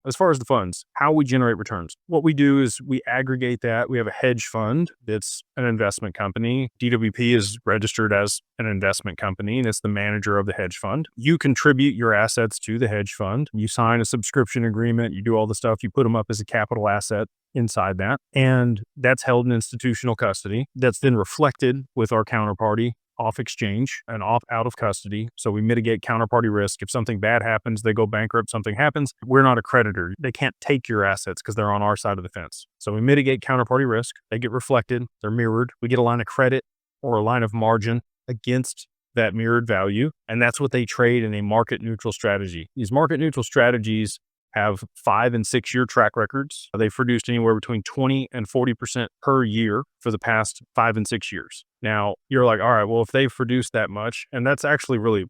as far as the funds, how we generate returns, what we do is we aggregate that. We have a hedge fund that's an investment company. DWP is registered as an investment company, and it's the manager of the hedge fund. You contribute your assets to the hedge fund. You sign a subscription agreement. You do all the stuff. You put them up as a capital asset inside that. And that's held in institutional custody. That's then reflected with our counterparty off exchange and off out of custody. So we mitigate counterparty risk. If something bad happens, they go bankrupt, something happens, we're not a creditor. They can't take your assets because they're on our side of the fence. So we mitigate counterparty risk. They get reflected. They're mirrored. We get a line of credit or a line of margin against that mirrored value. And that's what they trade in a market neutral strategy. These market neutral strategies have 5 and 6 year track records. They've produced anywhere between 20 and 40% per year for the past 5 and 6 years. Now you're like, all right, well, if they've produced that much, and that's actually really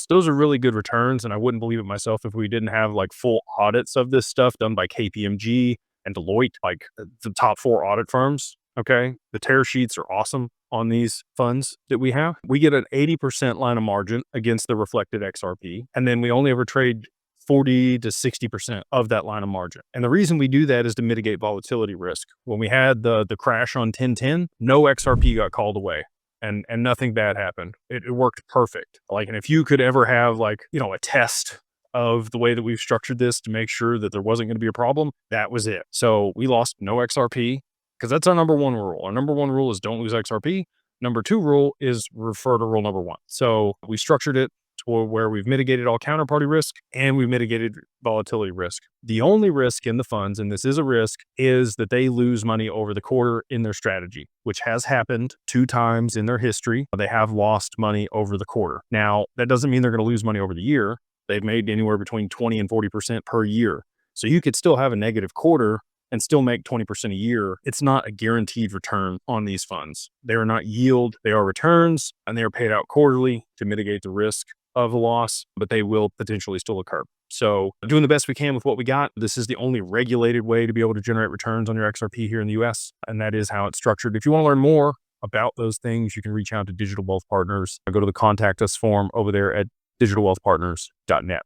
those are really good returns. And I wouldn't believe it myself if we didn't have like full audits of this stuff done by KPMG and Deloitte, like the top 4 audit firms. Okay. The tear sheets are awesome on these funds that we have. We get an 80% line of margin against the reflected XRP. And then we only ever trade 40 to 60% of that line of margin. And the reason we do that is to mitigate volatility risk. When we had the crash on 1010, no XRP got called away and nothing bad happened. It worked perfect. And if you could ever have a test of the way that we've structured this to make sure that there wasn't going to be a problem, that was it. So we lost no XRP because that's our number 1 rule. Our number 1 rule is don't lose XRP. Number 2 rule is refer to rule number 1. So we structured it to where we've mitigated all counterparty risk and we've mitigated volatility risk. The only risk in the funds, and this is a risk, is that they lose money over the quarter in their strategy, which has happened 2 times in their history. They have lost money over the quarter. Now, that doesn't mean they're going to lose money over the year. They've made anywhere between 20 and 40% per year. So you could still have a negative quarter and still make 20% a year. It's not a guaranteed return on these funds. They are not yield. They are returns, and they are paid out quarterly to mitigate the risk of a loss, but they will potentially still occur. So doing the best we can with what we got. This is the only regulated way to be able to generate returns on your XRP here in the US. And that is how it's structured. If you want to learn more about those things, you can reach out to Digital Wealth Partners. Go to the contact us form over there at digitalwealthpartners.net.